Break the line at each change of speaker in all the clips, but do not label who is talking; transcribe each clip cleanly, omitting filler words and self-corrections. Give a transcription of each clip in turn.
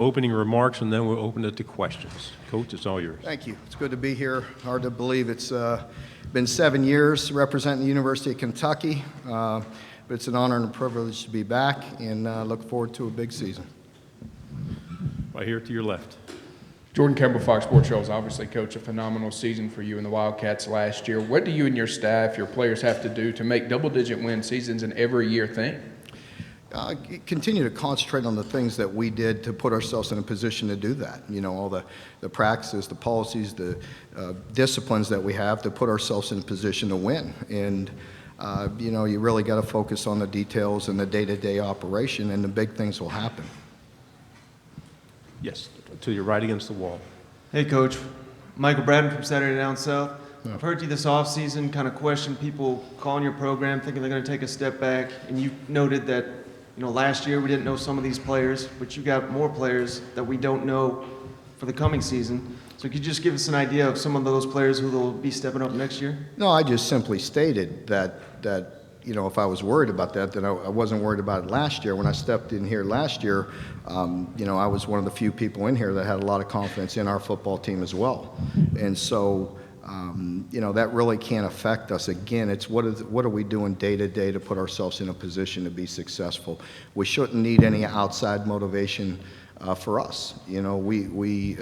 Opening remarks, and then we'll open it to questions. Coach, it's all yours.
Thank you. It's good to be here. Hard to believe it's been 7 years representing the University of Kentucky, but it's an honor and a privilege to be back, and look forward to a big season.
Right here to your left.
Jordan Campbell, Fox Sports Shows. Obviously, Coach, a phenomenal season for you and the Wildcats last year. What do you and your staff, your players, have to do to make double-digit win seasons an every-year thing?
Continue to concentrate on the things that we did to put ourselves in a position to do that. You know, all the practices, the policies, the disciplines that we have to put ourselves in a position to win. And, you know, you really got to focus on the details and the day-to-day operation, and the big things will happen.
Yes, to your right against the wall.
Hey, Coach. Michael Bradden from Saturday Down South. I've heard you this offseason kind of question people calling your program, thinking they're going to take a step back, and you noted that, you know, last year we didn't know some of these players, but you got more players that we don't know for the coming season. So could you just give us an idea of some of those players who will be stepping up next year?
No, I just simply stated that you know, if I was worried about that, then I wasn't worried about it last year. When I stepped in here last year, you know, I was one of the few people in here that had a lot of confidence in our football team as well. And so, you know, that really can't affect us. Again, it's what are we doing day to day to put ourselves in a position to be successful. We shouldn't need any outside motivation for us. You know, we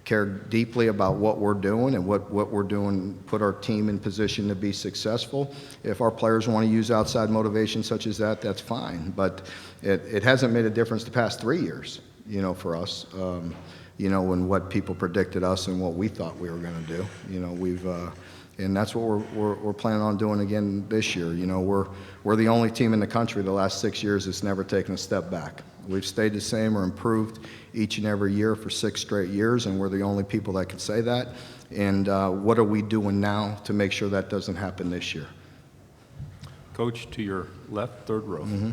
care deeply about what we're doing and what we're doing, put our team in position to be successful. If our players want to use outside motivation such as that, that's fine. But it hasn't made a difference the past 3 years, you know, for us. You know, and what people predicted us and what we thought we were going to do. You know, and that's what we're planning on doing again this year. You know, we're the only team in the country the last 6 years that's never taken a step back. We've stayed the same or improved each and every year for 6 straight years, and we're the only people that can say that. And what are we doing now to make sure that doesn't happen this year?
Coach, to your left, third row.
Mm-hmm.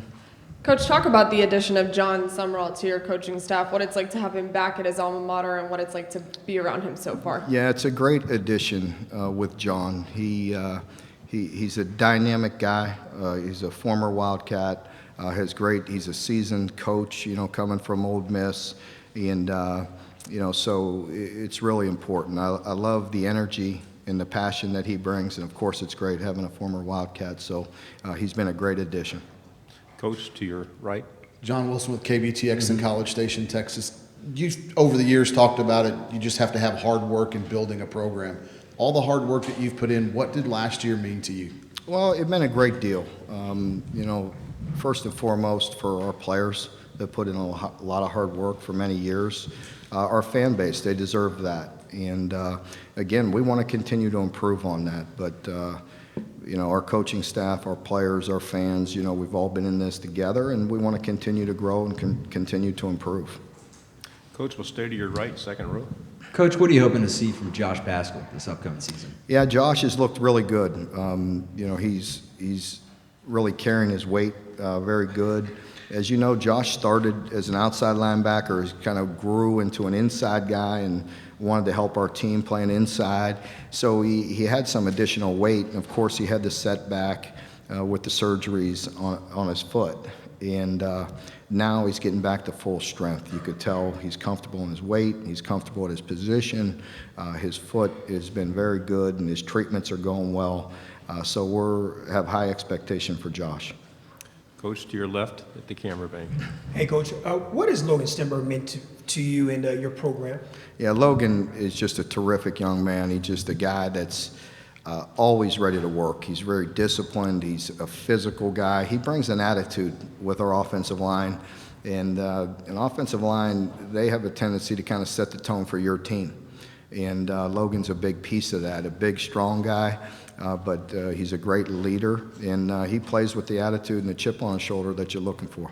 Coach, talk about the addition of John Summerall to your coaching staff, what it's like to have him back at his alma mater, and what it's like to be around him so far.
Yeah, it's a great addition with John. He's a dynamic guy. He's a former Wildcat. He's a seasoned coach, you know, coming from Ole Miss. And, you know, so it's really important. I love the energy and the passion that he brings. And, of course, it's great having a former Wildcat. So he's been a great addition.
Coach, to your right.
John Wilson with KBTX in College Station, Texas. You, over the years, talked about it. You just have to have hard work in building a program. All the hard work that you've put in, what did last year mean to you?
Well, it meant a great deal. You know, first and foremost for our players that put in a lot of hard work for many years. Our fan base, they deserve that. And, again, we want to continue to improve on that. But, you know, our coaching staff, our players, our fans, you know, we've all been in this together, and we want to continue to grow and continue to improve.
Coach, we'll stay to your right, second row.
Coach, what are you hoping to see from Josh Baskin this upcoming season?
Yeah, Josh has looked really good. You know, he's really carrying his weight very good. As you know, Josh started as an outside linebacker, he kind of grew into an inside guy and wanted to help our team playing inside. So he had some additional weight, and of course he had the setback with the surgeries on his foot. And now he's getting back to full strength. You could tell he's comfortable in his weight, he's comfortable at his position. His foot has been very good, and his treatments are going well. So we have high expectation for Josh.
Coach, to your left at the camera bank.
Hey, Coach, what has Logan Stenberg meant to you and your program?
Yeah, Logan is just a terrific young man. He's just a guy that's always ready to work. He's very disciplined. He's a physical guy. He brings an attitude with our offensive line. And an offensive line, they have a tendency to kind of set the tone for your team. And Logan's a big piece of that, a big, strong guy. But he's a great leader, and he plays with the attitude and the chip on his shoulder that you're looking for.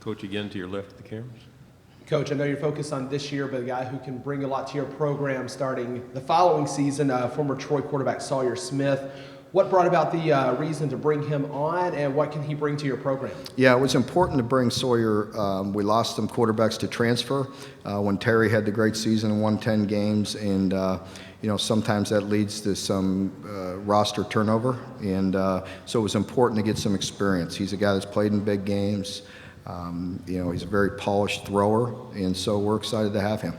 Coach, again to your left at the cameras.
Coach, I know you're focused on this year, but a guy who can bring a lot to your program starting the following season, former Troy quarterback Sawyer Smith. What brought about the reason to bring him on, and what can he bring to your program?
Yeah, it was important to bring Sawyer. We lost some quarterbacks to transfer when Terry had the great season and won 10 games, and you know, sometimes that leads to some roster turnover, and so it was important to get some experience. He's a guy that's played in big games. He's a very polished thrower, and so we're excited to have him.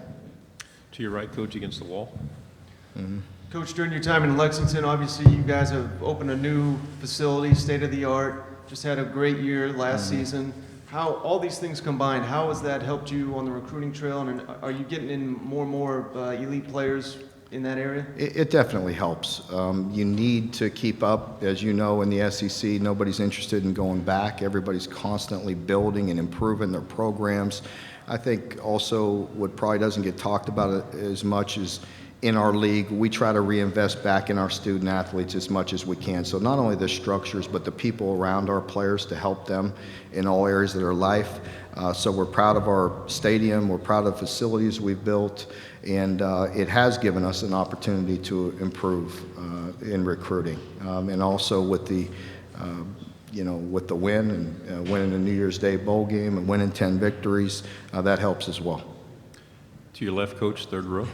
To your right, Coach, against the wall.
Coach, during your time in Lexington, obviously you guys have opened a new facility, state of the art. Just had a great year last season. How all these things combined, how has that helped you on the recruiting trail, and are you getting in more and more elite players in that area?
It definitely helps. You need to keep up. As you know, in the SEC, nobody's interested in going back. Everybody's constantly building and improving their programs. I think also what probably doesn't get talked about as much is in our league, we try to reinvest back in our student athletes as much as we can. So not only the structures, but the people around our players to help them in all areas of their life. So we're proud of our stadium, we're proud of the facilities we've built, and it has given us an opportunity to improve in recruiting. And also with the with the win and winning the New Year's Day bowl game and winning 10 victories, that helps as well.
To your left, Coach, third row.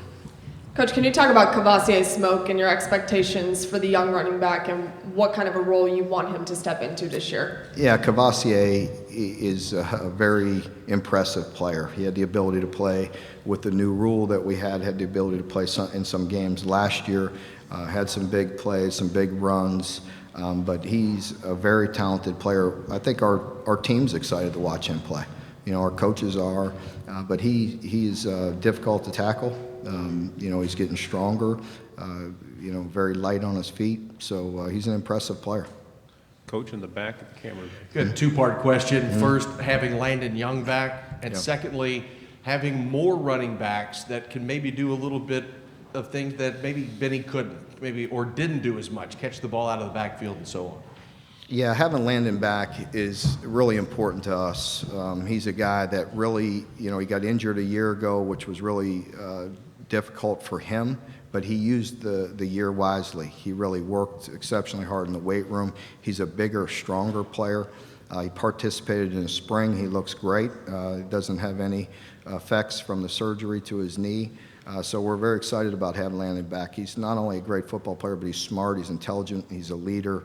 Coach, can you talk about Kavasier Smoke and your expectations for the young running back and what kind of a role you want him to step into this year?
Yeah, Kavasier is a very impressive player. He had the ability to play with the new rule that we had the ability to play in some games last year, had some big plays, some big runs, but he's a very talented player. I think our team's excited to watch him play. Our coaches are, but he's difficult to tackle. He's getting stronger, very light on his feet. So he's an impressive player.
Coach in the back of the camera.
Good two-part question. First, having Landon Young back, and secondly, having more running backs that can maybe do a little bit of things that maybe Benny couldn't, or didn't do as much, catch the ball out of the backfield and so on.
Yeah, having Landon back is really important to us. He's a guy that really, he got injured a year ago, which was really difficult for him, but he used the year wisely. He really worked exceptionally hard in the weight room. He's a bigger, stronger player. He participated in the spring. He looks great. He doesn't have any effects from the surgery to his knee. So we're very excited about having Landon back. He's not only a great football player, but he's smart, he's intelligent, he's a leader.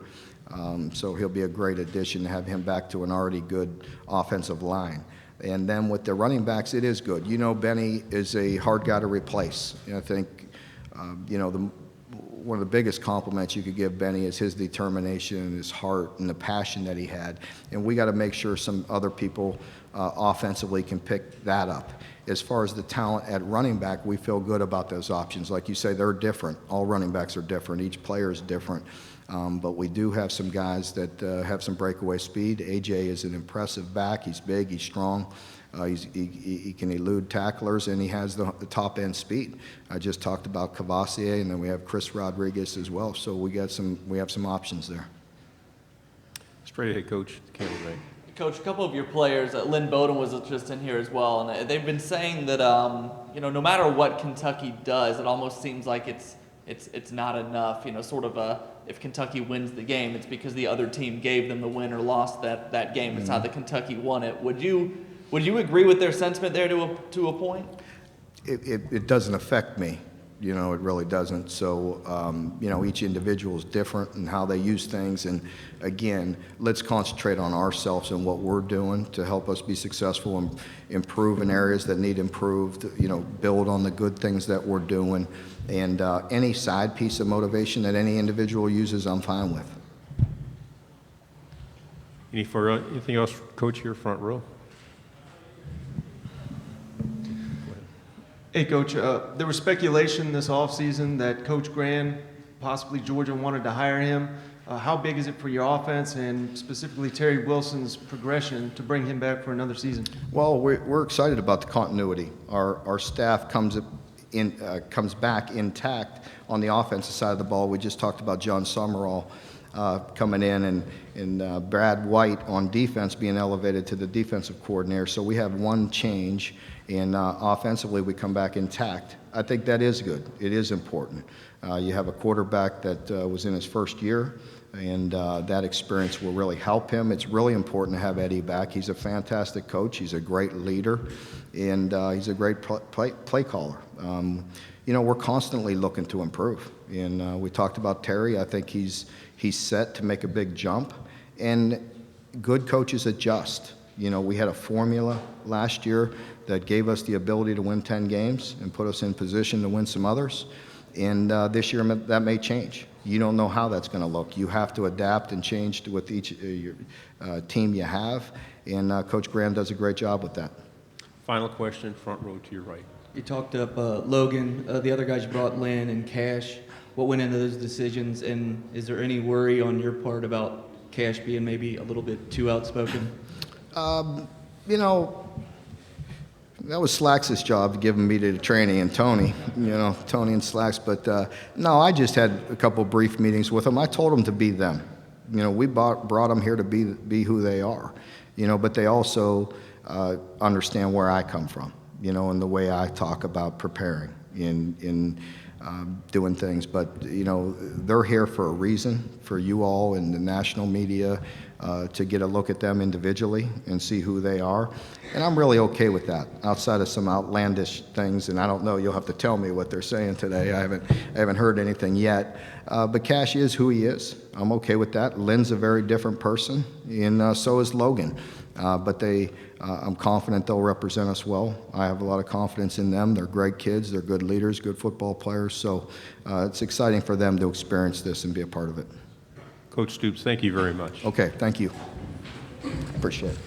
So he'll be a great addition to have him back to an already good offensive line. And then with the running backs, it is good. Benny is a hard guy to replace. I think, one of the biggest compliments you could give Benny is his determination and his heart and the passion that he had. And we got to make sure some other people offensively can pick that up. As far as the talent at running back, we feel good about those options. Like you say, they're different. All running backs are different. Each player is different. But we do have some guys that have some breakaway speed. AJ is an impressive back. He's big, he's strong. He can elude tacklers, and he has the top-end speed. I just talked about Kavasier, and then we have Chris Rodriguez as well. So we have some options there.
Straight ahead, Coach. The camera right.
Coach, a couple of your players, Lynn Bowden was just in here as well, and they've been saying that no matter what Kentucky does, it almost seems like it's not enough. If Kentucky wins the game, it's because the other team gave them the win or lost that game. It's not that Kentucky won it. Would you agree with their sentiment there to a point?
It doesn't affect me. It really doesn't. So, each individual is different in how they use things. And again, let's concentrate on ourselves and what we're doing to help us be successful and improve in areas that need improved, build on the good things that we're doing. And any side piece of motivation that any individual uses, I'm fine with.
Anything else, Coach, here, front row?
Hey, Coach, there was speculation this offseason that Coach Gran, possibly Georgia, wanted to hire him. How big is it for your offense and specifically Terry Wilson's progression to bring him back for another season?
Well, we're excited about the continuity. Our staff comes back intact on the offensive side of the ball. We just talked about John Summerall coming in and Brad White on defense being elevated to the defensive coordinator. So we have one change, and offensively we come back intact. I think that is good. It is important. You have a quarterback that was in his first year, and that experience will really help him. It's really important to have Eddie back. He's a fantastic coach. He's a great leader, and he's a great play caller. We're constantly looking to improve. And we talked about Terry. I think he's set to make a big jump. And good coaches adjust. We had a formula last year that gave us the ability to win 10 games and put us in position to win some others. And this year that may change. You don't know how that's going to look. You have to adapt and change with each your, team you have. And Coach Graham does a great job with that.
Final question, front row to your right.
You talked up Logan, the other guys you brought, Lynn and Cash. What went into those decisions, and is there any worry on your part about Cash being maybe a little bit too outspoken?
That was Slacks' job, giving me to Traney and Tony, Tony and Slacks. But no, I just had a couple brief meetings with them. I told them to be them. We brought them here to be who they are, but they also understand where I come from, and the way I talk about preparing in doing things. But, they're here for a reason, for you all and the national media to get a look at them individually and see who they are. And I'm really okay with that, outside of some outlandish things. And I don't know, you'll have to tell me what they're saying today. I haven't heard anything yet. But Cash is who he is. I'm okay with that. Lynn's a very different person, and so is Logan. But I'm confident they'll represent us well. I have a lot of confidence in them. They're great kids. They're good leaders, good football players. So it's exciting for them to experience this and be a part of it.
Coach Stoops, thank you very much.
Okay, thank you. Appreciate it.